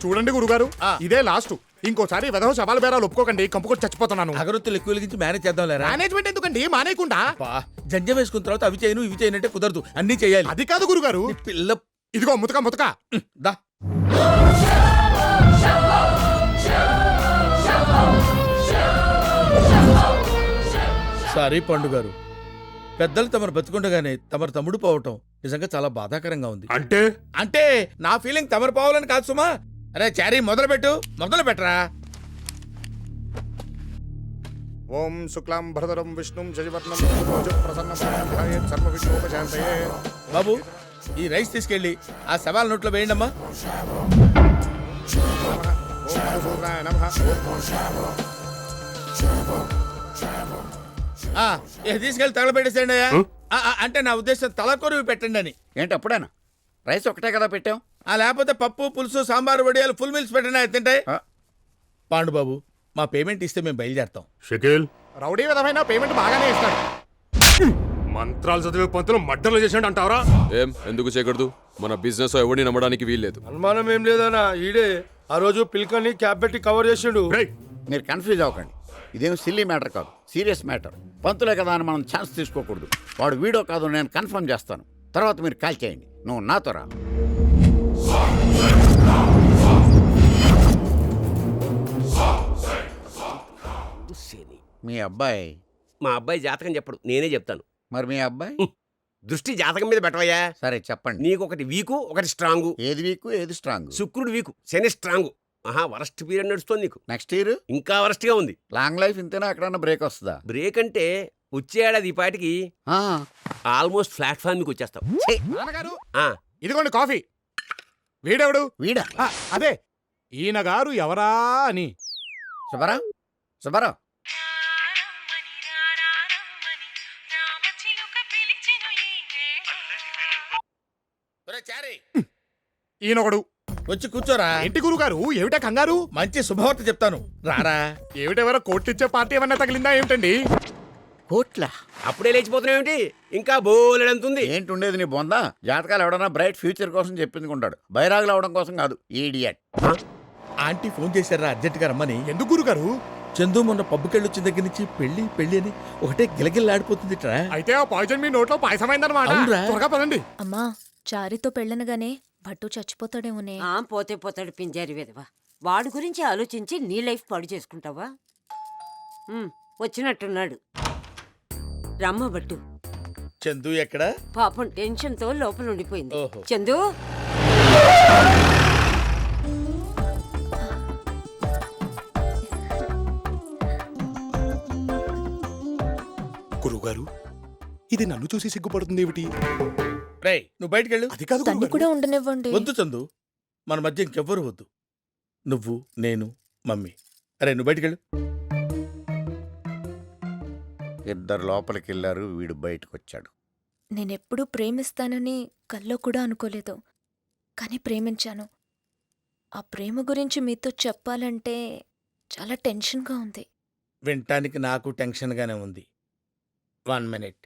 చూడండి గురుగారు, ఇదే లాస్ట్. ఇంకోసారి వెధవ సవాల్ బేరాలు ఒప్పుకోకండి, కంపుకొచ్చి చచ్చిపోతున్నాను. అగరొత్తులు ఎక్కువ వెలిగించి మేనేజ్ చేద్దాం లేరా? మేనేజ్మెంట్ ఎందుకండి, మానేయకుండా. జంజ వేసుకున్న తర్వాత అవి చేయను ఇవి చేయనంటే కుదరదు, అన్ని చేయాలి. అది కాదు గురుగారు. పిల్ల ఇదిగో ముతక ముతక దా. సారీ పండు గారు, పెద్దలు తమరు బతుకుండగానే తమరు తమ్ముడు పోవటం నిజంగా చాలా బాధాకరంగా ఉంది. అంటే నా ఫీలింగ్ తమరు పోవాలని కాదు సుమా. అరే చారీ మొదలు పెట్టరా. ఓం శుక్లాం భరధరం విష్ణుం శశివర్ణం ప్రసన్నం సర్వ విష్ణుపశాంతయే. బాబు, ఈ రైస్ తీసుకెళ్ళి ఆ సవాల్ నోట్లో వేయండమ్మా. ఇది తీసుకెళ్ళి తగలబెట్టేసేయండి అయ్యా. అంటే నా ఉద్దేశం తలకొరివి పెట్టండి అని. ఏంటి అప్పుడేనా? రైస్ ఒకటే కదా పెట్టాం. లేకపోతే పప్పు పులుసు సాంబారు వడియాలు ఫుల్ మీల్స్ పెట్టండి, తింటాయి. పాండు బాబు, మా పేమెంట్ ఇస్తే మేము బయలుదేరతాం. షకీల్, రౌడీ విధమైన పేమెంట్ బాగానే ఇస్తాడు. మంత్రాలు చదివే పంతులు మడ్డలు చేసాడు అంటావరా? ఏం ఎందుకు చేయకూడదు? మన బిజినెస్ ఎవరిని నమ్మడానికి వీల్లేదు. అనుమానం ఏం లేదన్నా, ఈడే ఆ రోజు పిల్కని క్యాప్ పెట్టి కవర్ చేసిండు. మీరు కన్ఫ్యూజ్ అవ్వకండి, ఇదేం సిల్లీ మ్యాటర్ కాదు, సీరియస్ మ్యాటర్. పంతులే కదా అని మనం ఛాన్స్ తీసుకోకూడదు. వాడు వీడో కాదు నేను కన్ఫర్మ్ చేస్తాను, తర్వాత మీరు కాల్ చేయండి. నువ్వు నాతో రా. మీ అబ్బాయి? మా అబ్బాయి జాతకం చెప్పడు, నేనే చెప్తాను. మరి మీ అబ్బాయి దృష్టి జాతకం మీద పెట్టవయ్యా. సరే చెప్పండి. నీకు ఒకటి వీకు, ఒకటి స్ట్రాంగు. ఏది వీకు ఏది స్ట్రాంగ్? శుక్రుడు వీకు, శని స్ట్రాంగు. వరస్ట్ పీరియడ్ నడుస్తుంది నీకు. నెక్స్ట్ ఇయర్ ఇంకా వరస్ట్ గా ఉంది. లాంగ్ లైఫ్ ఇంతేనా, ఎక్కడన్నా బ్రేక్ వస్తుందా? బ్రేక్ అంటే వచ్చే ఏడాది ఈ పాటికి ఆల్మోస్ట్ ప్లాట్ఫామ్ మీకు వచ్చేస్తావు. నాన్నగారు, ఇదిగోండి కాఫీ. వీడెవడు? వీడా? అదే ఈయన గారు ఎవరా అని. సుబ్బారావు ఈయనొకడు. వచ్చి కూర్చోరా. ఏంటి గురుగారు, ఏమిటా కంగారు? మంచి శుభవార్త చెప్తాను, రారా. ఏమిటెవరో కోట్లు ఇచ్చే పార్టీ ఏమన్నా తగిలిందా ఏమిటండి? కోట్ల? అప్పుడే లేచిపోతున్నావు ఏమిటి? ఇంకా బోలెడంతుంది. ఏంటి ఉండేది నీ బొందా? జాతకాలు ఎవడన్నా బ్రైట్ ఫ్యూచర్ కోసం చెప్పించుకుంటాడు, బైరాగులు అవడం కోసం కాదు. ఈడియట్. ఆంటీ ఫోన్ చేశారా అర్జెంట్ గా రమ్మని. ఎందుకు గురుగారు? చందు మొన్న పబ్బుకెళ్ళి వచ్చిన దగ్గర నుంచి పెళ్లి అని ఒకటే గిలగిల్లాడిపోతుంది. అయితే ఆ పాయిజన్ మీ నోట్లో పాయసమైందన్నమాట. త్వరగా పదండి. అమ్మా, చారితో పెళ్ళనగానే భట్టు చచ్చిపోతాడేమోనే. పోతాడు పింజారి విధవా. వాడి గురించి ఆలోచించి నీ లైఫ్ పాడు చేసుకుంటావా? వచ్చినట్టున్నాడు. రమ్మ భట్టు. చందు ఎక్కడా? పాపం టెన్షన్ తో లోపల ఉండిపోయింది. చందు, గురుగారు, ఇది నన్ను చూసి సిగ్గుపడుతుంది ఏమిటి? రేయ్, నువ్వు బయటకెళ్ళు. అది కాదు తన్ని కూడా ఉండనివ్వండి. వద్దు చందు, మన మధ్య ఇంకెవ్వరు వద్దు. నువ్వు, నేను, మమ్మీ. అరే నువ్వు బయటకెళ్ళు. ఇద్దరు లోపలికి వెళ్ళారు, వీడు బయటకు వచ్చాడు. నేనెప్పుడూ ప్రేమిస్తానని కల్లో కూడా అనుకోలేదు, కానీ ప్రేమించాను. ఆ ప్రేమ గురించి మీతో చెప్పాలంటే చాలా టెన్షన్గా ఉంది. వినటానికి నాకు టెన్షన్గానే ఉంది. 1 minute.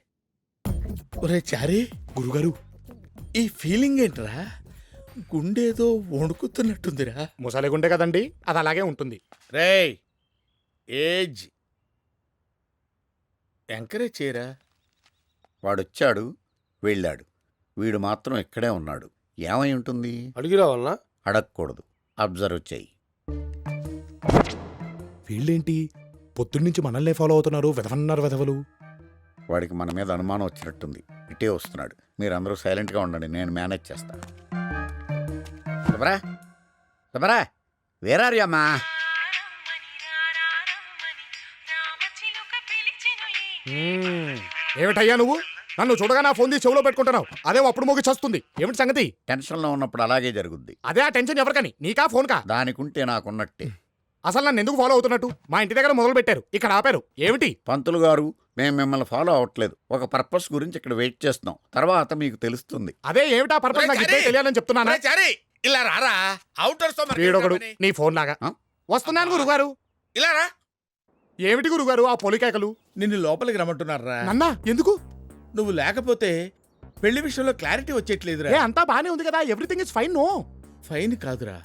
ఒరే చారీ, గురుగారు, ఈ ఫీలింగ్ ఏంట్రా? గుండేదో వణుకుతున్నట్టుందిరా. ముసలి గుండె కదండి, అది అలాగే ఉంటుంది. రేయ్, ఏజ్ ఎంకరేజ్ చేయరా. వాడొచ్చాడు, వెళ్ళాడు. వీడు మాత్రం ఇక్కడే ఉన్నాడు. ఏమై ఉంటుంది? అడిగి రావాలనా? అడగకూడదు, అబ్జర్వ్ చెయ్యి. వీళ్ళేంటి పొద్దున్నుంచి మనల్నే ఫాలో అవుతున్నారు? వెధవన్నారు వెధవలు. వాడికి మన మీద అనుమానం వచ్చినట్టుంది, ఇటే వస్తున్నాడు. మీరందరూ సైలెంట్గా ఉండండి, నేను మేనేజ్ చేస్తా. శుభరా, వేరారియమ్మా? ఏమిటయ్యా నువ్వు? నన్ను చూడగా నా ఫోన్ తీసి చెవులో పెట్టుకుంటున్నావు. అదే అప్పుడు మోగి చస్తుంది. ఏమిటి సంగతి? టెన్షన్లో ఉన్నప్పుడు అలాగే జరుగుద్ది. అదే ఆ టెన్షన్ ఎవరికని, నీకా ఫోన్ కా? దానికుంటే నాకున్నట్టే. అసలు నన్ను ఎందుకు ఫాలో అవుతున్నట్టు? మా ఇంటి దగ్గర మొదలు పెట్టారు, ఇక్కడ ఆపారు. ఏమిటి? పంతులు గారు, మేము మిమ్మల్ని ఫాలో అవ్వట్లేదు. ఒక పర్పస్ గురించి ఇక్కడ వెయిట్ చేస్తున్నాం, తర్వాత మీకు తెలుస్తుంది. అదే ఏమిటా పర్పస్ నాకు ఇప్పుడే తెలియాలని చెప్తున్నానా? ఇలా రారా. వీడొకడు నీ ఫోన్ లాగా. వస్తున్నాను గురుగారు. ఇలా రా. ఏమిటి గురుగారు ఆ పొలికేకలు? నిన్ను లోపలికి రమ్మంటున్నారా? నన్నా ఎందుకు? నువ్వు లేకపోతే పెళ్లి విషయంలో క్లారిటీ వచ్చేట్లేదురా. అంతా బానే ఉంది కదా, everything is fine. No fine కాదురా,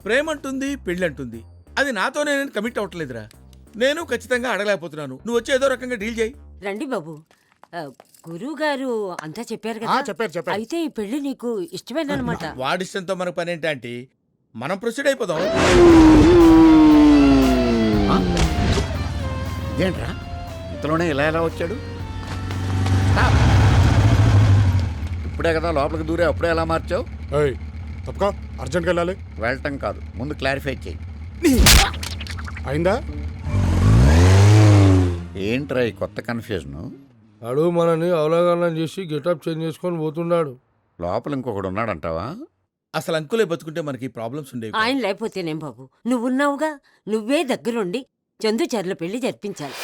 ప్రేమ అంటుంది పెళ్ళి అంటుంది, అది నాతోనే నేను కమిట్ అవ్వట్లేదురా. నేను ఖచ్చితంగా అడగలేకపోతున్నాను. నువ్వు వచ్చి ఏదో రకంగా డీల్ చేయి. రండి బాబు. గురువు గారు అంతా చెప్పారు ఆ, కదా. చెప్పారు అయితే ఈ పెళ్లి నీకు ఇష్టమేనమాట. వాడిష్టంతో మనకు పని ఏంటి ఆంటీ? మనం ప్రొసీడ్ అయిపోదాం. ఇదేంట్రా ఇంతలోనే ఇలా ఎలా వచ్చాడు? ఇప్పుడే కదా లోపలికి దూరే, అప్పుడే ఎలా మార్చావు? ఏయ్, తప్పుకో, అర్జెంట్గా వెళ్ళాలి. వెళ్ళటం కాదు, ముందు క్లారిఫై చేయి. అయిందా? ఏంట్రా ఈ కొత్త కన్ఫ్యూజను? వాడు మనని అవలాగనం చేసి గెటప్ చేంజ్ చేసుకొని పోతున్నాడు. లోపల ఇంకొకడు ఉన్నాడంటావా? అసలు అంకులే బతుకుంటే మనకి ప్రాబ్లమ్స్ ఉండేవి. ఆయన లేకపోతేనేం బాబు, నువ్వున్నావుగా. నువ్వే దగ్గరుండి చందు చెర్ల పెళ్లి జరిపించాలి.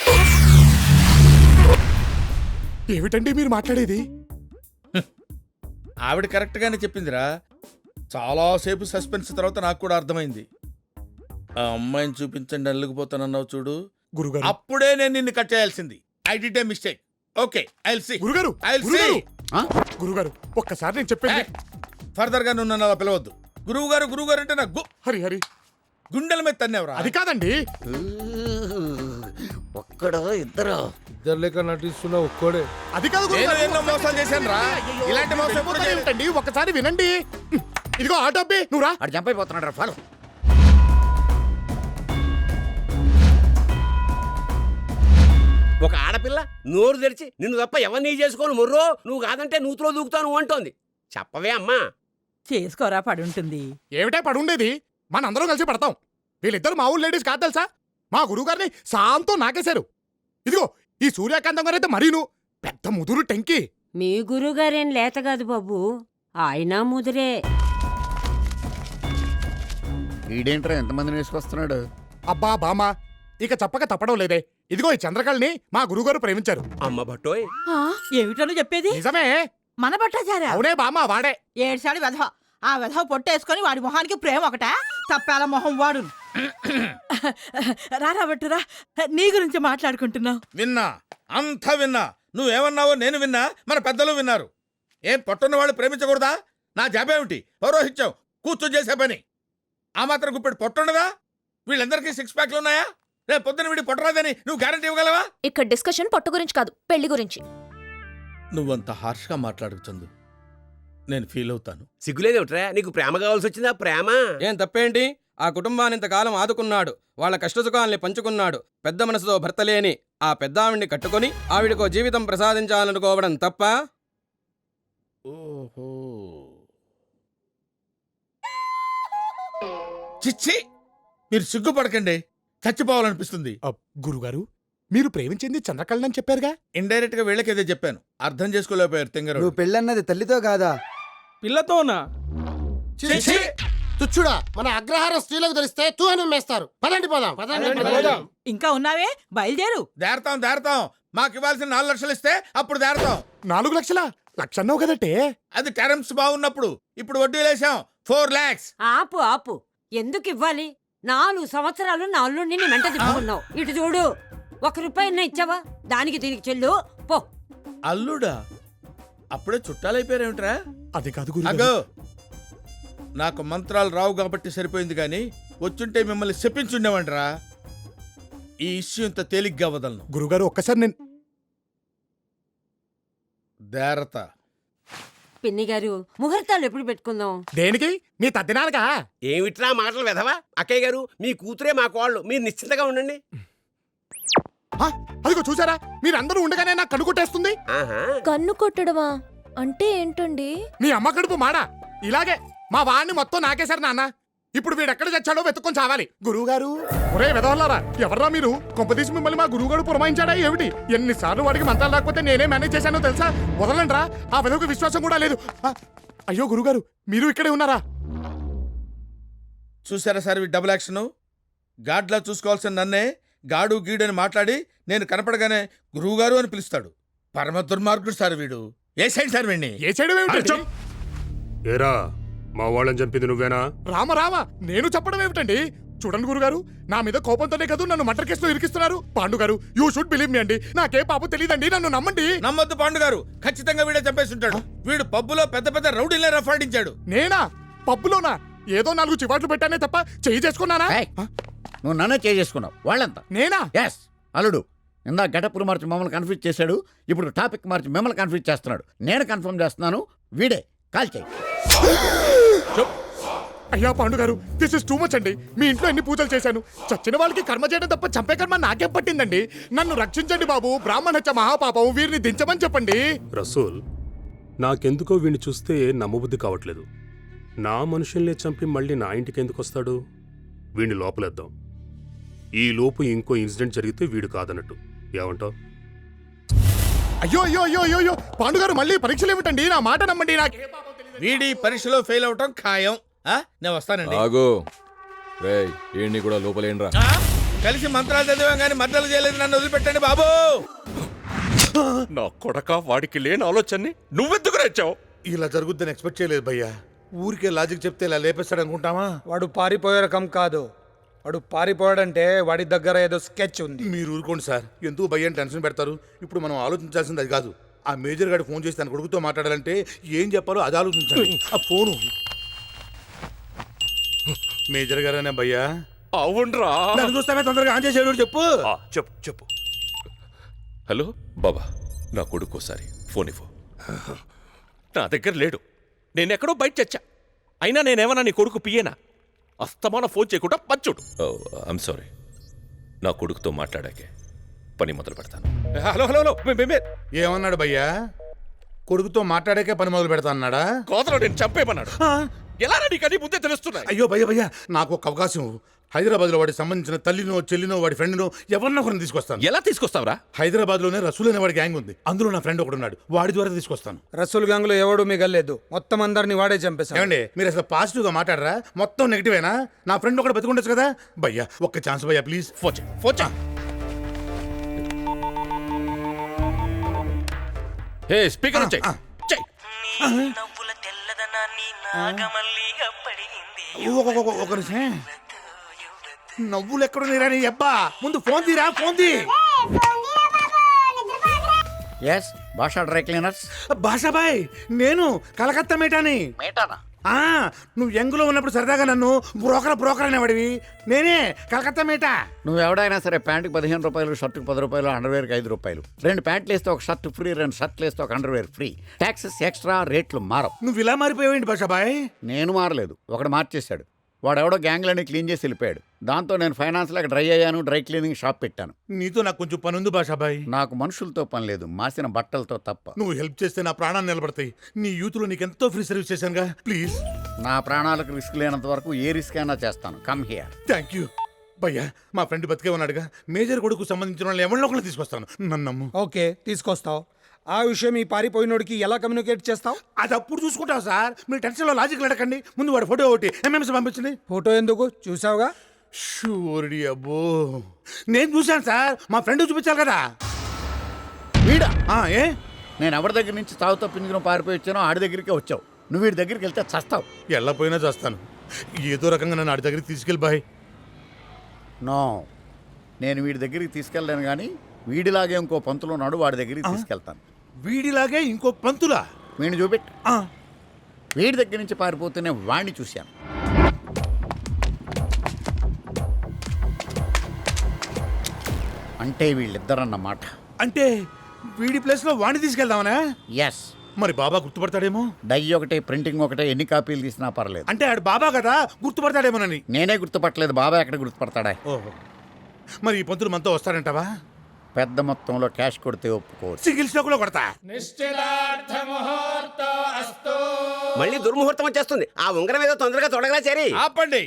ఏమిటండి మీరు మాట్లాడేది? ఆవిడ కరెక్ట్ గానే చెప్పిందిరా. చాలాసేపు సస్పెన్స్ తర్వాత నాకు కూడా అర్థమైంది. ఆ అమ్మాయిని చూపించండి అల్లుకుపోతానన్నావు చూడు, గురుగారు, అప్పుడే నేను నిన్ను కట్ చేయాల్సింది. I did a mistake. Okay, I'll see. గురుగారు, ఐల్ సీ. గురుగారు, ఆ? గురుగారు, ఒక్కసారి నేను చెప్పేది. ఫర్దర్ గా నువ్వు నన్ను అలా పిలవద్దు. గురువు గారు అంటే నాకు హరి హరి, గుండెల మీద తన్నేవరా. అది కాదండి. ఒక్కడో ఇద్దరు ఇద్దరు లెక్క నటిస్తున్న ఒక్కడే. అది కాదు నేను గురుగారు. ఎన్నో మోసాలు చేశాను రా. ఇలాంటి మోసం ఎప్పుడు చేయలేదు. ఏమిటండి? ఒక్కసారి వినండి. ఇదిగో ఆటో అబ్బి, నువ్వు రా. అటు జంప్ అయిపోతున్నాడు రా, ఫాలో. ఒక ఆడపిల్ల నోరు తెరిచి నిన్ను తప్ప ఎవరిని చేసుకోను మొర్రో, నువ్వు కాదంటే నూతులో దూకుతాను అంటోంది. చెప్పవే అమ్మా. చేసుకోరా పడుంటుంది. ఏమిటే పడుండేది? మనందరం కలిసి పడతాం. వీళ్ళిద్దరు మా ఊరు లేడీస్ కాదు తెలుసా? మా గురువుగారిని సాంతో నాకేశారు. ఇదిగో ఈ సూర్యకాంతం గారైతే మరీను పెద్ద ముదురు టెంకి. మీ గురువుగారేం లేత కాదు బాబు, ఆయన ముదిరే. ఈడేంట్రా ఎంతమందిని వేసుకొస్తున్నాడు? అబ్బా బామా, ఇక చెప్పక తప్పడం లేదే. ఇదిగో ఈ చంద్రకళని మా గురువుగారు ప్రేమించారు. అమ్మ బట్టోయ్. ఏమిటను చెప్పేది? నిజమే. మన బట్టాచారా? అవునే బామా, వాడే. ఏడ్చాడు వెధవ. ఆ వెధవ పొట్టేసుకొని వాడి మొహానికి ప్రేమ ఒకటా? తప్పాల మొహం వాడు. రారా బట్టురా, నీ గురించి మాట్లాడుకుంటున్నావు. విన్నా, అంతా విన్నా. నువ్వేమన్నావో నేను విన్నా, మన పెద్దలు విన్నారు. ఏం పొట్టున్న వాళ్ళు ప్రేమించకూడదా? నా జాబేమిటి? పౌరోహిత్యం, కూర్చొని చేసే పని. ఆ మాత్రం గుప్పెడు పొట్టుండదా? వీళ్ళందరికీ 6 ప్యాక్లు ఉన్నాయా? రేపు పొద్దున వీడి పొట్టరాదని నువ్వు గ్యారంటీ ఇవ్వగలవా? ఇక్కడ డిస్కషన్ పొట్టు గురించి కాదు, పెళ్లి గురించి. నువ్వంత హార్ష్గా మాట్లాడకు చందు, నేను ఫీల్ అవుతాను. సిగ్గులేదేమిట్రా? నీకు ప్రేమ కావాల్సి వచ్చిందా? ప్రేమ ఏం తప్పేంటి? ఆ కుటుంబాన్ని ఇంతకాలం ఆదుకున్నాడు, వాళ్ళ కష్టసుఖాల్ని పంచుకున్నాడు. పెద్ద మనసుతో భర్త లేని ఆ పెద్ద ఆవిడ్ని కట్టుకొని ఆవిడకో జీవితం ప్రసాదించాలనుకోవడం తప్ప? ఓహో, చిచ్చి, మీరు సిగ్గుపడకండి, చచ్చిపోవాలనిపిస్తుంది. గురుగారు, మీరు ప్రేమించింది చంద్రకళని చెప్పారుగా. ఇండైరెక్ట్ గా వీళ్ళకేదే చెప్పాను, అర్థం చేసుకోలేకపోయారు తెంగరు. నువ్వు పెళ్ళన్నది తల్లితో కాదా, పిల్లతోనా? తుచ్చుడా, మన అగ్రహారం స్త్రీలకు తెలిస్తే తూ అని ఉమ్మేస్తారు. పదండి పోదాం. ఇంకా ఉన్నావే, బయలుదేరు. దేరతాం. మాకు ఇవ్వాల్సిన 4 లక్షలు ఇస్తే అప్పుడు దేరతాం. 4 లక్షలా? లక్ష అన్నావు కదటే. అది టర్మ్స్ బాగున్నప్పుడు. ఇప్పుడు వడ్డీ లేసాం 4 lakhs. ఆపు ఆపు, ఎందుకు ఇవ్వాలి? 4 సంవత్సరాలు నా అల్లుడిని నీ వెంట తిప్పుకున్నావు. ఇటు చూడు, 1 రూపాయి ఇచ్చావా? దానికి దీనికి చెల్లు పో. అల్లుడా? అప్పుడే చుట్టాలైపోయారేమిట్రా? అది కాదు అగో, గురుగారు. నాకు మంత్రాలు రావు కాబట్టి సరిపోయింది, కానీ వచ్చుంటే మిమ్మల్ని చెప్పించుండేవంటరా. ఈ ఇష్యూ ఇంత తేలిగ్గా వదలను. గురుగారు, ఒక్కసారి నేను దేరత. పిన్ని గారు, ముహూర్తాలు ఎప్పుడు పెట్టుకుందాం? దేనికి? మీ తద్దినాలుగా? ఏమిట్రా మాటలు వెధవా? అక్కయ్య గారు, మీ కూతురే మా కోళ్ళు, మీరు నిశ్చింతగా ఉండండి. అదిగో చూసారా, మీరందరూ ఉండగానే నాకు కన్ను కొట్టేస్తుంది. ఆహా, కన్ను కొట్టడమా అంటే ఏంటండి? మీ అమ్మ కడుపు మాడా. ఇలాగే మా వాడిని మొత్తం నాకేశారు నాన్న. ఇప్పుడు వీడెక్కడ చచ్చాడో వెతుక్కొని చావాలి. గురువుగారు, ఒరే వెదవల్లారా, ఎవర్రా మీరు? కొంపదీసి మిమ్మల్ని మా గురువుగారు పురమాయించాడా ఏమిటి? ఎన్నిసార్లు వాడికి మంత్రాలు రాకపోతే నేనే మేనేజ్ చేశానో తెలుసా? వదలండ్రా, ఆ వెదవుకి విశ్వాసం కూడా లేదు. అయ్యో గురువుగారు, మీరు ఇక్కడే ఉన్నారా? చూసారా సార్ ఈ డబుల్ యాక్షన్? గాడ్లా చూసుకోవాల్సిన నన్నే గాడు గీడు అని మాట్లాడి నేను కనపడగానే గురువుగారు అని పిలుస్తాడు. పరమ దుర్మార్గుడు సార్ వీడు. ఏ సైడ్ సార్ వీడిని? ఏ చేయడం ఏమిటి? ఏరా, మా వాళ్ళని చంపింది నువ్వేనా? రామ, నేను చెప్పడం ఏమిటండి? చూడండి గురుగారు, నా మీద కోపంతోనే కదా నన్ను మర్డర్ కేసులో ఇరికిస్తున్నారు. పాండు గారు, యూ షుడ్ బిలీవ్ మీ అండి. నాకే పాపం తెలియదండి, నన్ను నమ్మండి. నమ్మొద్దు పాండు గారు, ఖచ్చితంగా వీడే చంపేసి ఉంటాడు. వీడు పబ్బులో పెద్ద పెద్ద రౌడీలే రఫాడించాడు. నేనా? పబ్బులోనా? ఏదో 4 చివాట్లు పెట్టానే తప్ప చెయ్యి చేసుకున్నానా? ఏయ్, నువ్వు నన్నే చేసుకున్నావు. వాళ్ళంతా నేనా? ఎస్ అల్లుడు. ఇందా గెటప్లు మార్చి మమ్మల్ని కన్ఫ్యూజ్ చేశాడు. ఇప్పుడు టాపిక్ మార్చి మిమ్మల్ని కన్ఫ్యూజ్ చేస్తున్నాడు. నేను కన్ఫర్మ్ చేస్తున్నాను, వీడే. కాల్ చేయి. అయ్యా పాండు గారు, దిస్ ఇస్ టూ మచ్ అండి. మీ ఇంట్లో ఎన్ని పూజలు చేశాను, చచ్చిన వాళ్ళకి కర్మ చేయడం తప్ప చంపే కర్మ నాకేం పట్టిందండి? నన్ను రక్షించండి బాబు. బ్రాహ్మణహత్య మహాపాపం, వీరిని దించమని చెప్పండి. రసూల్, నాకెందుకో వీడిని చూస్తే నమ్మబుద్ధి కావట్లేదు. నా మనుషుల్ని చంపి మళ్ళీ నా ఇంటికి ఎందుకు వస్తాడు? వీడిని లోపలేద్దాం. ఈ లోపు ఇంకో ఇన్సిడెంట్ జరిగితే వీడు కాదన్నట్టు. ఏమంటావ్? అయ్యో అయ్యో అయ్యో అయ్యో అయ్యో, పాండు గారు మళ్ళీ పరీక్షలు ఏమిటండి? నా మాట నమ్మండి. నాకు వీడి పరీక్షలో ఫెయిల్ అవటం ఖాయం. నేను వస్తానండి. ఆగు రేయ్, ఏంటి కూడా లోపలేండ్రా. కలిసి మంత్రాలు చదివాం కానీ మద్దలు చేయలేదు. నన్ను వదిలిపెట్టండి బాబు. నా కొడక, వాడికి లేని ఆలోచనని నువ్వెందుకు రెచ్చావు? ఇలా జరుగుద్దని ఎక్స్పెక్ట్ చేయలేదు భయ్యా. ఊరికే లాజిక్ చెప్తే ఇలా లేపేస్తాడు అనుకుంటామా? వాడు పారిపోయే రకం కాదు. వాడు పారిపోయాడంటే వాడి దగ్గర ఏదో స్కెచ్ ఉంది. మీరు ఊరుకోండి సార్, ఎందుకు భయ్యని టెన్షన్ పెడతారు? ఇప్పుడు మనం ఆలోచించాల్సింది అది కాదు. ఆ మేజర్ గారి ఫోన్ చేసి తన కొడుకుతో మాట్లాడాలంటే ఏం చెప్పాలో అది ఆలోచించండి. ఆ ఫోను మేజర్ గారేనా భయ్యా? అవునరా. నన్ను చూస్తామే, తొందరగా ఆన్ చేసేవాడు చెప్పు. చెప్పు చెప్పు. హలో బాబా, నా కొడుకోసారి ఫోన్ ఇవ్వు. నా దగ్గర లేడు, నేనెక్కడో బయట చచ్చా. అయినా నేనేమన్నా నీ కొడుకు పియేనా? అస్తమాన ఫోన్ చేయకుండా పంచుడు. ఐమ్ సారీ, నా కొడుకుతో మాట్లాడాకే పని మొదలు పెడతాను. హలో హలో హలో, ఏమన్నాడు భయ్యా? కొడుకుతో మాట్లాడాకే పని మొదలు పెడతా అన్నాడా? కోతలో నేను చంపేమన్నాడు. ఎలా నీకు అని ముందే తెలుస్తున్నాయి? అయ్యో భయ్యా, నాకు ఒక అవకాశం. హైదరాబాద్ లో వాడికి సంబంధించిన తల్లినో చెల్లినో వాడి ఫ్రెండ్నో ఎవరినో ఒకరిని తీసుకొస్తాను. ఎలా తీసుకొస్తావురా? హైదరాబాద్ లోనే రసూల్ అనే వాడి గ్యాంగ్ ఉంది. అందులో నా ఫ్రెండ్ ఒకడు ఉన్నాడు. వాడి ద్వారా తీసుకొస్తాను. రసూల్ గ్యాంగ్ లో ఎవడు మిగలేదు. మొత్తం అందరిని వాడే చంపేశాడు. ఏమండి, మీరు అసలు పాజిటివ్ గా మాట్లాడరా? మొత్తం నెగిటివేనా? నా ఫ్రెండ్ ఒకటి బతికుండొచ్చు కదా. భయ్యా ఒక్క ఛాన్స్ భయ్యా please. Phone phone. Hey speaker వచ్చాయి. ఒక నిమిషం. నవ్వులు ఎక్కడున్నారా నీ అబ్బా? ముందు ఫోన్ తీరా, ఫోన్ తీ. ఎస్ భాషా డ్రై క్లీనర్స్. భాషాబాయ్, నేను కలకత్తా మేటాని. మేటానా? నువ్వు యంగ్లో ఉన్నప్పుడు సరదాగా నన్ను బ్రోకర్ అనేవాడివి. నేనే కలకత్తా మేటా. నువ్వు ఎవడైనా సరే ప్యాంటుకి 15 రూపాయలు, షర్టుకి 10 రూపాయలు, అండర్వేర్కి 5 రూపాయలు. 2 ప్యాంట్లు వేస్తే ఒక షర్ట్ ఫ్రీ, 2 షర్ట్లు వేస్తే ఒక అండర్వేర్ ఫ్రీ. ట్యాక్సెస్ ఎక్స్ట్రా, రేట్లు మారవు. నువ్వు ఇలా మారిపోయావేంటి భాషాబాయ్? నేను మారలేదు, ఒకడు మార్చేశాడు. వాడెవడో గ్యాంగ్లన్నీ క్లీన్ చేసి వెళ్ళిపోయాడు. దాంతో నేను ఫైనాన్స్ లాగా డ్రై అయ్యాను. డ్రై క్లీనింగ్ షాప్ పెట్టాను. నీతో నాకు కొంచెం పని ఉంది భాషాబాయ్. నాకు మనుషులతో పని లేదు, మాసిన బట్టలతో తప్ప. నువ్వు హెల్ప్ చేస్తే నా ప్రాణాన్ని నిలబడతాయి. నీ యూత్ లో నీకెంతో ఫ్రీ సర్వీస్ చేశానుగా, ప్లీజ్. నా ప్రాణాలకు రిస్క్ లేనంత వరకు ఏ రిస్క్ అయినా చేస్తాను. Come here. థ్యాంక్ యూ భయ్యా. మా ఫ్రెండ్ బతికే ఉన్నాడుగా, మేజర్ కొడుకు సంబంధించిన వాళ్ళు ఎవరిలో ఒకళ్ళు తీసుకొస్తాను. నన్ను నమ్ము. ఓకే, తీసుకొస్తావు. ఆ విషయం ఈ పారిపోయినోడికి ఎలా కమ్యూనికేట్ చేస్తావు? అది అప్పుడు చూసుకుంటావు సార్. మీరు టెన్షన్ లో లాజిక్ అడగండి. ముందు వాడు ఫోటో ఒకటి ఎంఎంఎస్ పంపించింది. ఫోటో ఎందుకు? చూసావుగా. షూరిటీ అబ్బో, నేను చూశాను సార్. మా ఫ్రెండ్ చూపించాలి కదా. వీడా? ఏ నేను ఎవరి దగ్గర నుంచి తావు తప్పించుకుని పారిపోయి వచ్చానో ఆడి దగ్గరికే వచ్చావు. నువ్వు వీడి దగ్గరికి వెళ్తే చస్తావు. ఎల్లపోయినా చేస్తాను. ఏదో రకంగా నన్ను ఆడి దగ్గరికి తీసుకెళ్ళి బాయ్. నో, నేను వీడి దగ్గరికి తీసుకెళ్ళాను, కానీ వీడిలాగే ఇంకో పంతులు ఉన్నాడు, వాడి దగ్గరికి తీసుకెళ్తాను. వీడిలాగే ఇంకో పంతులా? వీడిని చూపెట్టు. వీడి దగ్గర నుంచి పారిపోతూనే వాడిని చూశాను. అంటే వీళ్ళిద్దరన్నమాట. అంటే వీడి ప్లేస్ లో వాడిని తీసుకెళ్దామనా? ఎస్. మరి బాబా గుర్తుపడతాడేమో. డై ఒకటే, ప్రింటింగ్ ఒకటే, ఎన్ని కాపీలు తీసినా పర్లేదు. అంటే ఆడు బాబా కదా, గుర్తుపడతాడేమోనని. నేనే గుర్తుపట్టలేదు, బాబా ఎక్కడ గుర్తుపడతాడా? ఓహో, మరి ఈ పంతులు మనతో వస్తాడంటావా? పెద్ద మొత్తంలో క్యాష్ కొడితే ఒప్పుకోవచ్చు. సింగిల్ స్టోక్ లో కొడతా. మళ్ళీ దుర్ముహూర్తం వచ్చేస్తుంది. ఆ ఉంగరం ఏదో తొందరగా తొడగలా చేరి. ఆపండి.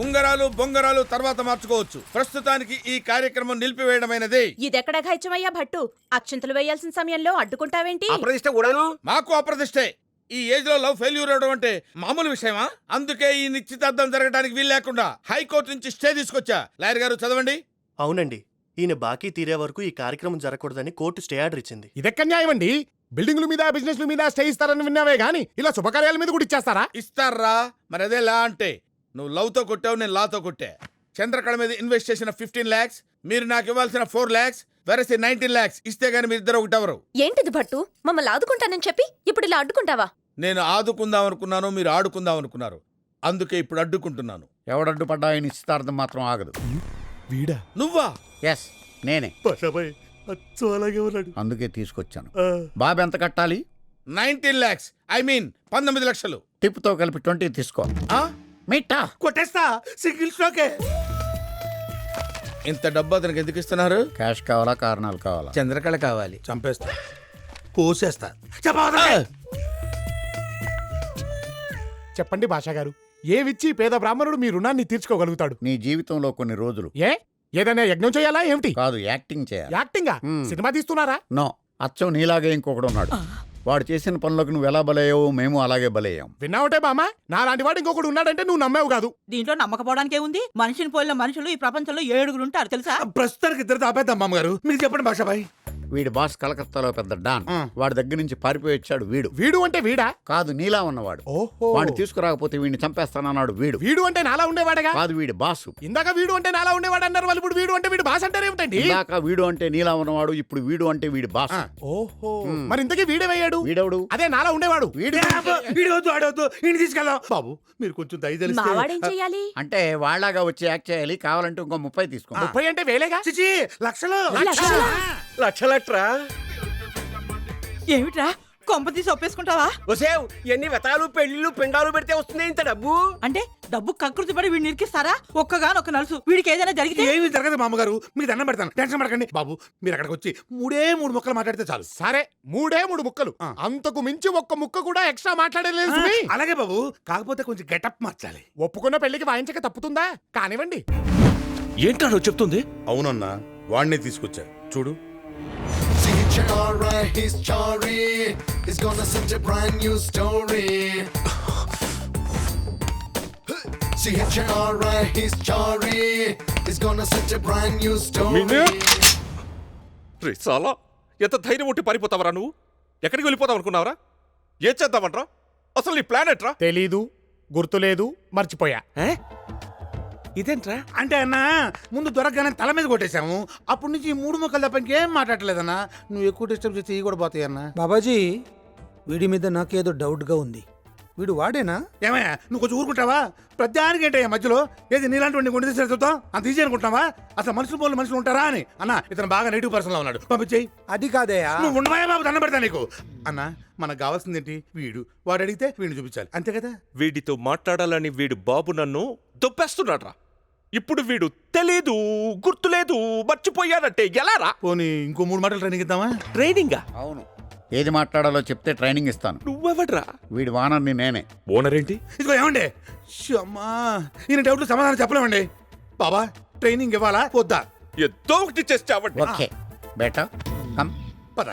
ఉంగరాలు బొంగరాలు తర్వాత మార్చుకోవచ్చు. ప్రస్తుతానికి ఈ కార్యక్రమం నిలిపివేయడమైనది. ఇదెక్కడ ఘాయిచమయ్యా భట్టు? అక్షంతలు వేయాల్సిన సమయంలో అడ్డుకుంటావేంటి? అప్రదిష్ట కూడాను. మాకు అప్రదిష్టే. ఈ ఏజ్ లో లవ్ ఫెయిల్యూర్ అవడం అంటే మామూలు విషయమా? అందుకే ఈ నిశ్చితార్థం జరగడానికి వీలు లేకుండా హైకోర్టు నుంచి స్టే తీసుకొచ్చా. లాయర్ గారు చదవండి. అవునండి, ఈయన బాకీ తీరే వరకు ఈ కార్యక్రమం జరగకూడదని కోర్టు స్టే ఆర్డర్ ఇచ్చింది. ఇదెక్క న్యాయం అండి? బిల్డింగ్ల మీద, బిజినెస్ల మీద స్టే ఇస్తారని విన్నావే గానీ ఇలా శుభకార్యాల మీద కూడా ఇచ్చేస్తారా? ఇస్తారా? మరి అదే లా అంటే. నువ్వు లవ్ తో కొట్టావు, నేను లాతో కొట్టా. చంద్రకళ మీద ఇన్వెస్ట్ చేసిన 15 lakhs, మీరు నాకు ఇవ్వాల్సిన 4 lakhs, వెరసి 19 lakhs ఇస్తే గానీ మీ ఇద్దరు ఒకటెవరు? ఏంటిది భట్టు? మమ్మల్ని ఆదుకుంటానని చెప్పి ఇప్పుడు ఇలా అడ్డుకుంటావా? నేను ఆదుకుందాం అనుకున్నాను, మీరు ఆడుకుందాం అనుకున్నారు. అందుకే ఇప్పుడు అడ్డుకుంటున్నాను. ఎవడడ్డుపడ్డా ఈ నిశ్చితార్థం మాత్రం ఆగదు. వీడా? నువ్వా? ఎస్, నేనే. భాషాబాయ్ అచ్చు అలాగే ఉన్నాడు. అందుకే తీసుకొచ్చాను. బాబు ఎంత కట్టాలి? 19 lakhs. I mean 19 లక్షలు. టిప్తో కలిపి 20 తీసుకో. మిట్టా కొట్టేస్తా, సింగిల్ స్ట్రోకే. ఇంత డబ్బు అతనికి ఎందుకు ఇస్తున్నారు? క్యాష్ కావాలా, కారణాలు కావాలా? చంద్రకళ కావాలి. చంపేస్తా, కోసేస్తా. చెప్పండి భాషా గారు, ఏమిచ్చి పేద బ్రాహ్మణుడు మీ రుణాన్ని తీర్చుకోగలుగుతాడు? నీ జీవితంలో కొన్ని రోజులు. ఏదైనా యజ్ఞం చేయాలా ఏమిటి? కాదు, యాక్టింగ్ చేయాలి. యాక్టింగా? సినిమా తీస్తున్నారా? నో, అచ్చం నీలాగే ఇంకొకడు ఉన్నాడు. వాడు చేసిన పనులకు నువ్వు ఎలా బలయ్యావో మేము అలాగే బలయ్యాం. విన్నావుటే బామ్మ, నాలాంటి వాడు ఇంకొకడు ఉన్నాడంటే నువ్వు నమ్మేవు కాదు. దీంట్లో నమ్మకపోవడానికే ఉంది. మనిషిని పోలిన మనుషులు ఈ ప్రపంచంలో 7 ఉంటారు తెలుసా? ప్రస్తుతానికి ఇద్దరు ఆపేద్దాం మామగారు. మీరు చెప్పండి భాషాబాయ్. వీడి బాస్ కలకత్తాలో పెద్ద డాన్. వాడి దగ్గర నుంచి పారిపోయి వచ్చాడు వీడు. వీడు అంటే వీడా? కాదు, నీలా ఉన్నవాడు. వాడిని తీసుకురాకపోతే వీడిని చంపేస్తానన్నాడు వీడు. వీడు అంటే నాలా ఉండేవాడగా? కాదు, వీడి బాసు. ఇందాక వీడు అంటే నాలా ఉండేవాడు అన్నారు వాళ్ళు, ఇప్పుడు వీడు అంటే వీడు బాస్ అంటారు ఏమిటండి? ఇందాక వీడు అంటే నీలా ఉన్నవాడు, ఇప్పుడు వీడు అంటే వీడి బాస్. ఓహో, మరి ఇంతకీ వీడేవయ్యాడు? వీడెవడు? అదే నాలా ఉండేవాడు. వీడవద్దు, ఆడవద్దు, ఈయన తీసుకెళ్దాం. బాబు మీరు కొంచెం మావాడేం చెయ్యాలి? అంటే వాళ్ళగా వచ్చి యాక్ట్ చేయాలి. కావాలంటే ఇంకో 30 తీసుకో. 30 అంటే వేలేగా? చిచి, లక్షలు. లక్షలట్రా. ఏమిట్రా, కొంప తీసి ఒప్పేసుకుంటావా? వసేవ్, ఎన్ని వెతాలు పెళ్లిళ్ళు పిండాలు పెడితే వస్తుంది ఇంత డబ్బు? అంటే డబ్బు కకృతి పడి వీడిని నిరికిస్తారా? ఒక్కగానొక్క నలుసు, వీడికి ఏదైనా జరిగితే? ఏమీ జరగదు మామగారు, మీకు దండం పెడతాను, టెన్షన్ పడకండి. బాబు మీరు అక్కడికి వచ్చి 3 ముక్కలు మాట్లాడితే చాలు. సరే, 3 ముక్కలు. అంతకు మించి ఒక్క ముక్క కూడా ఎక్స్ట్రా మాట్లాడలేదు సుమి. అలాగే బాబు, కాకపోతే కొంచెం గెటప్ మార్చాలి. ఒప్పుకున్న పెళ్లికి వాయించక తప్పుతుందా? కానివ్వండి. ఏంటో చెప్తుంది? అవునన్నా, వాడినే తీసుకొచ్చా చూడు. He's Chari. He's gonna set a brand new story. CHRI, he's Chari. He's gonna set a brand new story. రే చాలా, ఎంత ధైర్యం ఉంటే పారిపోతావరా నువ్వు? ఎక్కడికి వెళ్ళిపోతావు అనుకున్నావరా? ఏం చేద్దామంట్రా? అసలు నీ ప్లాన్ ఎట్రా? తెలీదు, గుర్తులేదు, మర్చిపోయా. ఇదేంట్రా? అంటే అన్నా, ముందు దొరకగానే తల మీద కొట్టేశాము. అప్పటి నుంచి 3 ముక్కలు తప్ప ఇంకేం మాట్లాడలేదన్నా. నువ్వు ఎక్కువ డిస్టర్బ్ చేస్తే ఇవి కూడా పోతాయి అన్నా. బాబాజీ, వీడి మీద నాకేదో డౌట్గా ఉంది. వీడు వాడేనా? ఏమయ్యా, నువ్వు కొంచెం ఊరుకుంటావా? ప్రతిదానికి ఏంటయ్యా మధ్యలో? ఏది నీలాంటి గుండె తీసి చూద్దాం, అంత ఈజీ అనుకుంటున్నావా? అసలు మనుషులు ఉంటారా అని. అన్నా, ఇతను బాగా నెగిటివ్ పర్సన్ లో ఉన్నాడు, పంపించేయి. అది కాదయ్యా. నువ్వు ఉండవా బాబు, దండం పెడతా నీకు. అన్నా, మనకు కావాల్సింది ఏంటి? వీడు. వాడు అడిగితే వీడిని చూపించాలి, అంతే కదా? వీడితో మాట్లాడాలని వీడు బాబు నన్ను దొబ్బేస్తున్నాడ్రా. ఇప్పుడు వీడు తెలీదు, గుర్తులేదు, మర్చిపోయానంటే ఎలారా? పోనీ ఇంకో 3 మాటలు ట్రైనింగ్ ఇద్దామా? ట్రైనింగా? అవును, ఏది మాట్లాడాలో చెప్తే ట్రైనింగ్ ఇస్తాను. నువ్వెవడ్రా? వీడి వానర్ని నేనే. ఓనర్ ఏంటి? ఇదిగో ఏమండి, అమ్మా ఈయన డౌట్లు సమాధానం చెప్పలేమండి. బాబా, ట్రైనింగ్ ఇవ్వాలా వద్దా? ఏదో ఒకటి చేస్తావండి. ఓకే బేటా, కమ్. పద.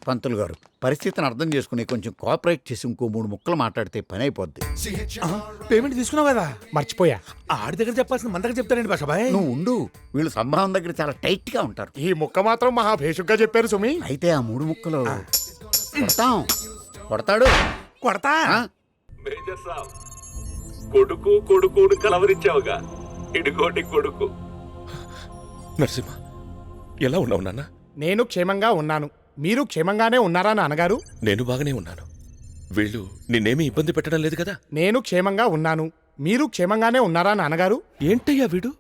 పంతులు గారు, పరిస్థితిని అర్థం చేసుకుని కొంచెం కోఆపరేట్ చేసి ఇంకో 3 ముక్కలు మాట్లాడితే పని అయిపోద్ది. పేమెంట్ తీసుకున్నావు కదా? మర్చిపోయా. ఆడి దగ్గర చెప్పాల్సిన మన దగ్గర చెప్తానండి భాషాబాయ్. నువ్వు ఉండు, వీళ్ళు సంభావం దగ్గర చాలా టైట్ గా ఉంటారు. ఈ ముక్క మాత్రం మహా భేషుగ్గా చెప్పారు సుమి. అయితే ఆ 3 ముక్కలు కొడతాం. కొడతాడు. కొడతా. మేజర్ సాబ్, కొడుకుని కలవరించావుగా, ఇడుగోటి కొడుకు. నరసింహ, ఎలా ఉన్నావు నాన్న? నేను క్షేమంగా ఉన్నాను. మీరు క్షేమంగానే ఉన్నారా నాన్నగారు? నేను బాగానే ఉన్నాను. వీళ్ళు నిన్నేమీ ఇబ్బంది పెట్టడం లేదు కదా? నేను క్షేమంగా ఉన్నాను. మీరు క్షేమంగానే ఉన్నారా నాన్నగారు? ఏంటయ్యా వీడు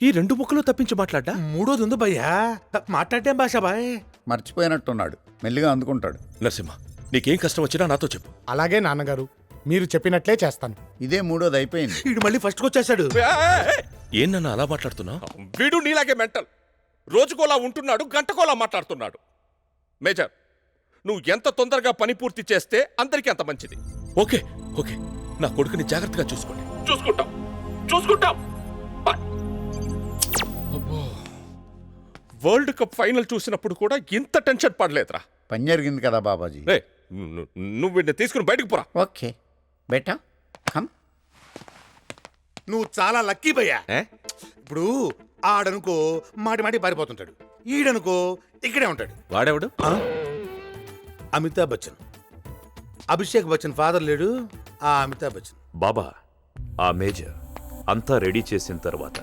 ఈ 2 ముక్కలు తప్పించి మాట్లాడ్డా? 3వది ఉంది భయ్యా, మాట్లాడటం భాషాబాయ్. మర్చిపోయినట్టున్నాడు, మెల్లిగా అందుకుంటాడు. నరసింహ, నీకేం కష్టం వచ్చినా నాతో చెప్పు. అలాగే నాన్నగారు, మీరు చెప్పినట్లే చేస్తాను. ఇదే 3వది అయిపోయింది. వీడు మళ్ళీ ఫస్ట్కి వచ్చేసాడు. ఏం నన్ను అలా మాట్లాడుతున్నా? వీడు నీలాగే మెంటల్. రోజుకోలా ఉంటున్నాడు, గంటకోలా మాట్లాడుతున్నాడు. మేజర్, నువ్వు ఎంత తొందరగా పని పూర్తి చేస్తే అందరికీ అంత మంచిది. ఓకే ఓకే, నా కొడుకుని జాగ్రత్తగా చూసుకోండి. చూసుకుంటాం. వరల్డ్ కప్ ఫైనల్ చూసినప్పుడు కూడా ఇంత టెన్షన్ పడలేదురా. పని జరిగింది కదా బాబాజీ. నువ్వు వీడిని తీసుకుని బయటకు పోరా. ఓకే బేటా, కమ్. నువ్వు చాలా లక్కీ భయ్యా. ఇప్పుడు ఆడనుకో మాటి పారిపోతుంటాడు, ఈడనుకో ఇక్కడే ఉంటాడు. వాడెవడు? అమితాబ్ బచ్చన్. అభిషేక్ బచ్చన్ ఫాదర్ లేడు, ఆ అమితాబ్ బచ్చన్. బాబా, ఆ మేజర్ అంతా రెడీ చేసిన తర్వాత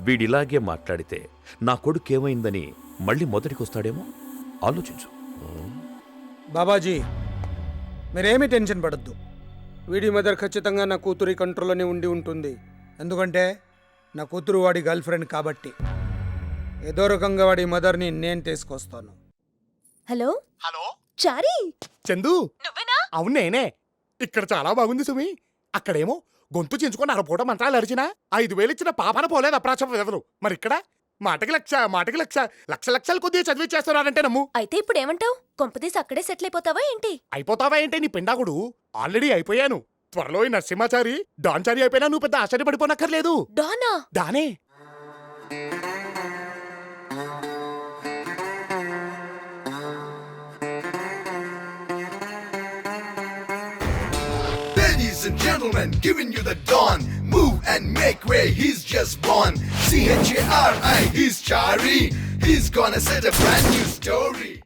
వీడిలాగే మాట్లాడితే నా కొడుకు ఏమైందని మళ్ళీ మొదటికొస్తాడేమో, ఆలోచించు. బాబాజీ, మీరేమీ టెన్షన్ పడద్దు. వీడి మదర్ ఖచ్చితంగా నా కూతురి కంట్రోల్లోనే ఉండి ఉంటుంది. ఎందుకంటే నా కూతురు వాడి గర్ల్ ఫ్రెండ్ కాబట్టి. ఏదో రకంగా వాడి మదర్ని నేను తీసుకొస్తాను. హలో హలో చారీ, చందు నువ్వేనా? అవును నేనే. ఇక్కడ చాలా బాగుంది సుమి. అక్కడేమో గొంతు చించుకొని అరపూట మంత్రాలు అరిచినా 5,000 ఇచ్చిన పాపన పోలేదు అప్రాచం వెదరు. మరి ఇక్కడ మాటకి లక్షలు కొద్దిగా చదివిచ్చేస్తున్నారంటే నమ్ము. అయితే ఇప్పుడు ఏమంటావు? కొంపదీసి అక్కడే సెటిల్ అయిపోతావా ఏంటి? అయిపోతావా ఏంటి నీ పిండాకుడు? ఆల్రెడీ అయిపోయాను. త్వరలో ఈ నరసింహాచారి డాన్చారి అయిపోయినా నువ్వు పెద్ద ఆశ్చర్యపడిపోనక్కర్లేదు. Dana? డానే. Ladies and gentlemen, giving you the dawn. Move and make way, he's just born. C-H-A-R-I, he's Chari. He's gonna set a brand new story.